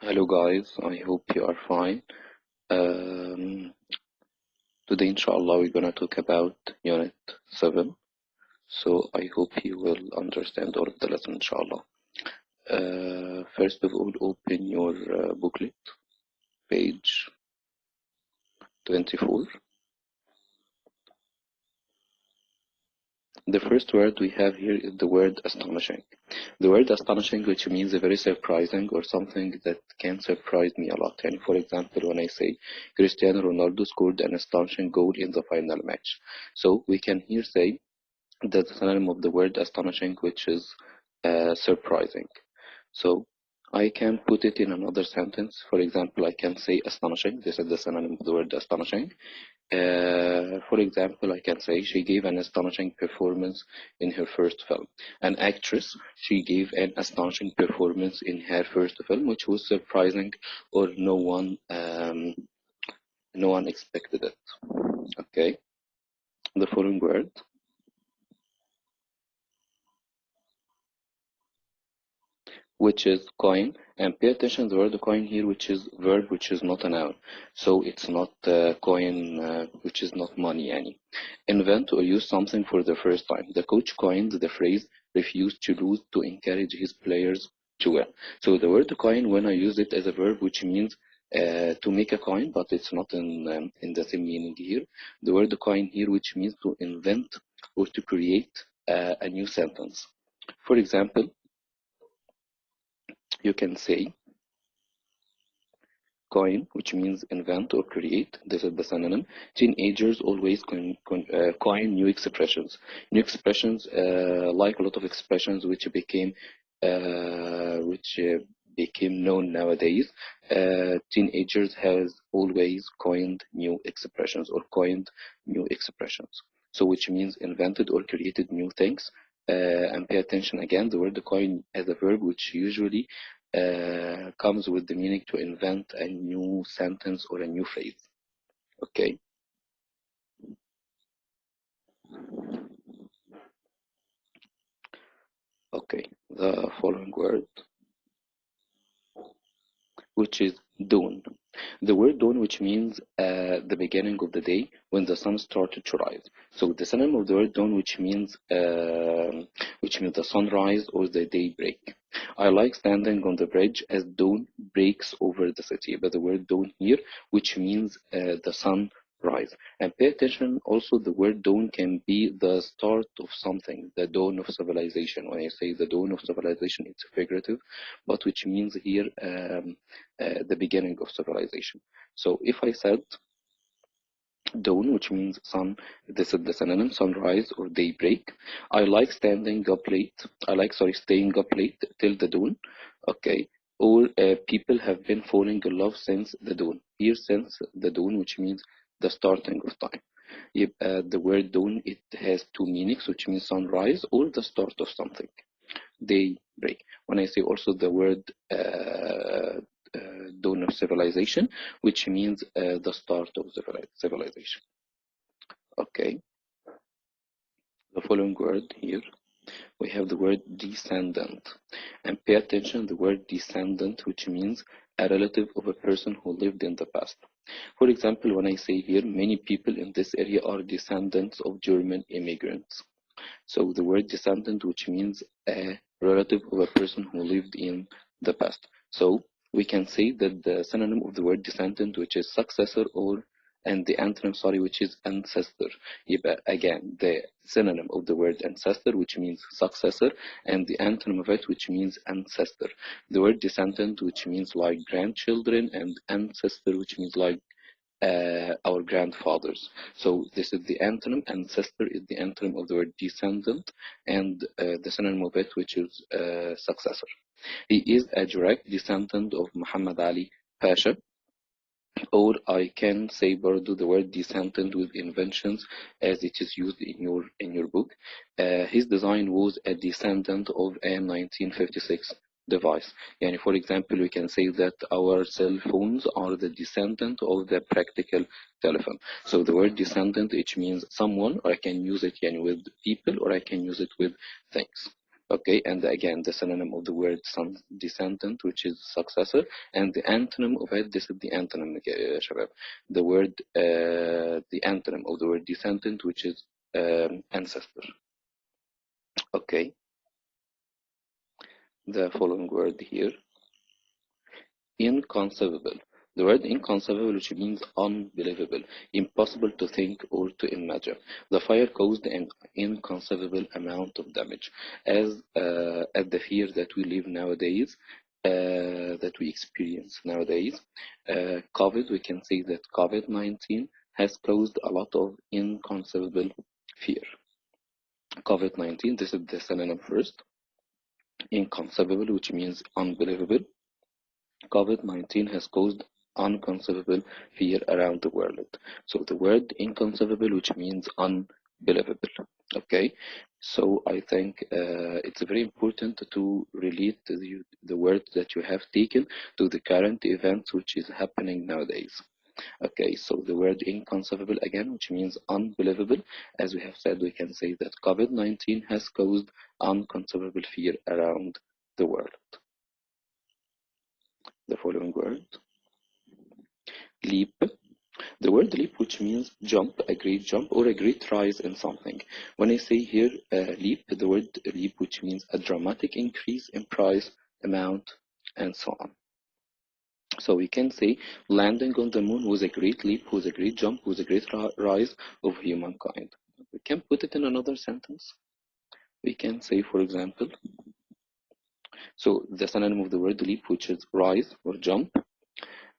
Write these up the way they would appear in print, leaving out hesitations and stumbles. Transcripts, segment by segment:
Hello guys, I hope you are fine. Um, Today inshallah we're gonna talk about Unit 7. So I hope you will understand all of the lesson inshallah. First of all, open your booklet, page 24. The first word we have here is the word astonishing. The word astonishing, which means very surprising or something that can surprise me a lot. And for example, when I say Cristiano Ronaldo scored an astonishing goal in the final match. So we can here say that the synonym of the word astonishing, which is surprising. So I can put it in another sentence. For example, I can say astonishing. This is the synonym of the word astonishing. For example, I can say she gave an astonishing performance in her first film. An actress, she gave an astonishing performance in her first film, which was surprising, or no one expected it. Okay, the following word, which is coin, and pay attention to the word coin here, which is verb, which is not a noun. So it's not coin, which is not money. Any invent or use something for the first time. The coach coined the phrase refuse to lose to encourage his players to win. So the word coin, when I use it as a verb, which means to make a coin, but it's not in the same meaning here. The word coin here, which means to invent or to create a new sentence. For example, you can say coin, which means invent or create. This is the synonym. Teenagers always coin new expressions. New expressions, like a lot of expressions which became known nowadays. Teenagers has always coined new expressions or coined new expressions. So, which means invented or created new things. And pay attention again, the word coin as a verb, which usually comes with the meaning to invent a new sentence or a new phrase. Okay. Okay. The following word, which is dawn. The word dawn, which means the beginning of the day when the sun started to rise. So the synonym of the word dawn, which means the sunrise or the daybreak. I like standing on the bridge as dawn breaks over the city. But the word dawn here, which means the sun rise. And pay attention also, the word dawn can be the start of something, the dawn of civilization. When I say the dawn of civilization, it's figurative, but which means here the beginning of civilization. So if I said dawn, which means sun, this is the synonym, sunrise or daybreak. I like standing up late. Staying up late till the dawn. Okay. Or people have been falling in love since the dawn. Here, since the dawn, which means the starting of time. The word dawn, it has two meanings, which means sunrise or the start of something. Daybreak. When I say also the word dawn of civilization, which means the start of civilization. Okay, the following word here, we have the word descendant. And pay attention, the word descendant, which means a relative of a person who lived in the past. For example, when I say here, many people in this area are descendants of German immigrants. So the word descendant, which means a relative of a person who lived in the past. So we can say that the synonym of the word descendant, which is successor, or and the antonym, sorry, which is ancestor. Again, the synonym of the word ancestor, which means successor, and the antonym of it, which means ancestor. The word descendant, which means like grandchildren, and ancestor, which means like our grandfathers. So this is the antonym. Ancestor is the antonym of the word descendant, and the synonym of it, which is successor. He is a direct descendant of Muhammad Ali Pasha. Or I can say برضو the word descendant with inventions as it is used in your book. His design was a descendant of a 1956 device. Yani for example, we can say that our cell phones are the descendant of the practical telephone. So the word descendant, which means someone, or I can use it yani with people, or I can use it with things. Okay, and again the synonym of the word descendant, which is successor, and the antonym of it, this is the antonym شباب. The word the antonym of the word descendant, which is ancestor. Okay, the following word here, inconceivable. The word inconceivable, which means unbelievable, impossible to think or to imagine. The fire caused an inconceivable amount of damage. As the fear that we live nowadays, that we experience nowadays, COVID, we can say that COVID-19 has caused a lot of inconceivable fear. COVID-19, this is the synonym first. Inconceivable, which means unbelievable. COVID-19 has caused unconceivable fear around the world. So the word inconceivable, which means unbelievable. Okay, so I think it's very important to relate the words that you have taken to the current events which is happening nowadays. Okay, so the word inconceivable again, which means unbelievable. As we have said, we can say that COVID-19 has caused unconceivable fear around the world. The following word, leap. The word leap, which means jump, a great jump or a great rise in something. When I say here leap, the word leap, which means a dramatic increase in price, amount, and so on. So we can say landing on the moon was a great leap, was a great jump, was a great rise of humankind. We can put it in another sentence. We can say, for example, so the synonym of the word leap, which is rise or jump,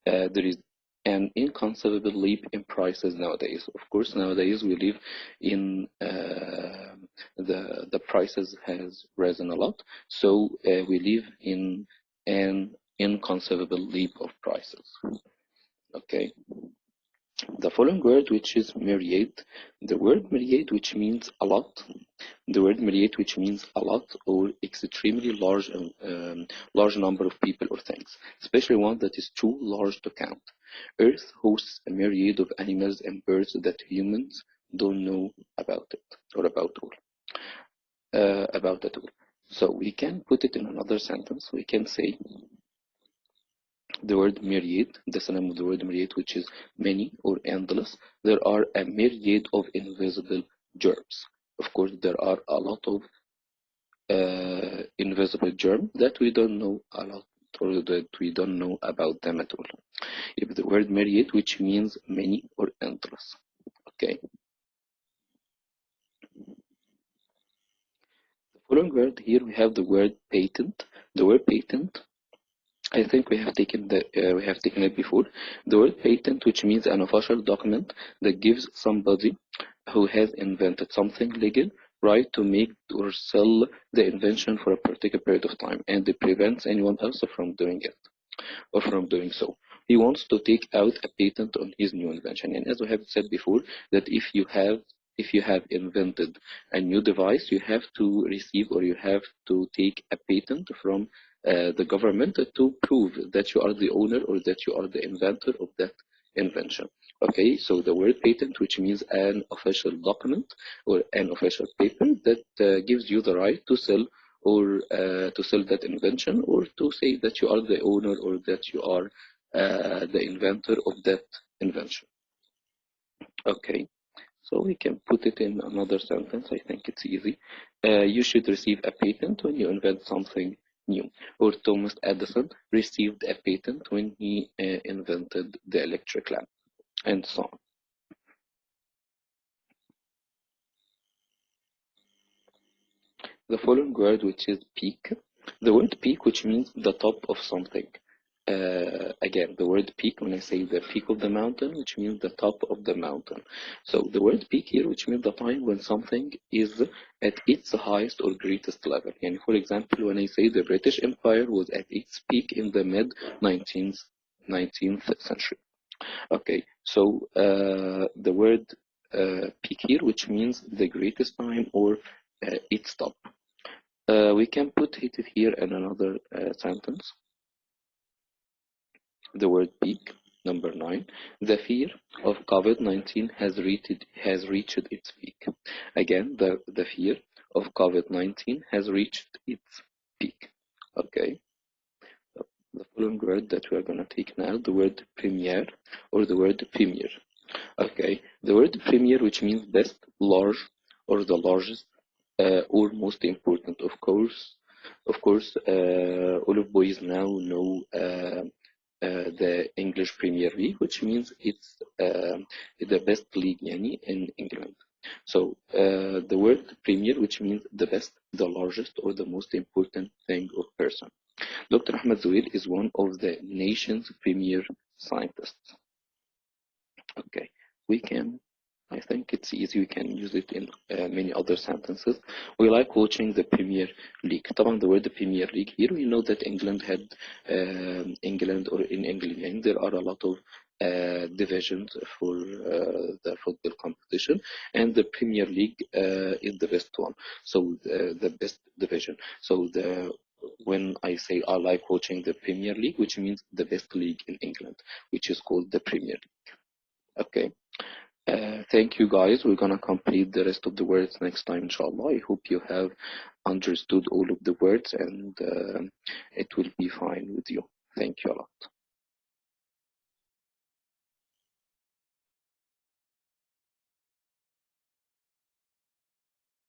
there is an inconceivable leap in prices nowadays. Of course, nowadays we live in the prices has risen a lot, so we live in an inconceivable leap of prices. Okay. The following word, which is myriad. The word myriad, which means a lot. The word myriad, which means a lot or extremely large, large number of people or things, especially one that is too large to count. Earth hosts a myriad of animals and birds that humans don't know about it or about it all. So we can put it in another sentence. We can say the word myriad, the synonym of the word myriad, which is many or endless. There are a myriad of invisible germs. Of course, there are a lot of invisible germs that we don't know a lot, or that we don't know about them at all. If the word myriad, which means many or endless. Okay. The following word here, we have the word patent. The word patent, I think we have taken it before. The word patent, which means an official document that gives somebody who has invented something legal right to make or sell the invention for a particular period of time, and it prevents anyone else from doing it or from doing so. He wants to take out a patent on his new invention, and as we have said before, that if you have invented a new device, you have to receive or you have to take a patent from the government to prove that you are the owner or that you are the inventor of that invention. Okay, so the word patent, which means an official document or an official paper that gives you the right to sell or to sell that invention, or to say that you are the owner or that you are the inventor of that invention. Okay, so we can put it in another sentence. I think it's easy. You should receive a patent when you invent something new. Or Thomas Edison received a patent when he invented the electric lamp, and so on. The following word, which is peak. The word peak, which means the top of something. Again, the word peak, when I say the peak of the mountain, which means the top of the mountain. So the word peak here, which means the time when something is at its highest or greatest level. And for example, when I say the British Empire was at its peak in the mid-19th century. Okay, so the word peak here, which means the greatest time or its top. We can put it here in another sentence. The word peak, number 9. The fear of COVID-19 has reached its peak. Again, the fear of COVID-19 has reached its peak. Okay, the following word that we are going to take now, the word premier or the word premier. Okay, the word premier, which means best, large, or the largest, or most important. Of course, all of boys now know the English Premier League, which means it's the best league يعني, in England. So the word Premier, which means the best, the largest, or the most important thing or person. Dr. Ahmed Zouil is one of the nation's premier scientists. Okay, we can, I think it's easy, we can use it in many other sentences. We like watching the Premier League. طبعا the word Premier League here, we know that England had, England or in England, and there are a lot of divisions for the football competition, and the Premier League is the best one, so the best division. So when I say I like watching the Premier League, which means the best league in England, which is called the Premier League. Okay. Thank you guys. We're gonna complete the rest of the words next time, inshallah. I hope you have understood all of the words and it will be fine with you. Thank you a lot.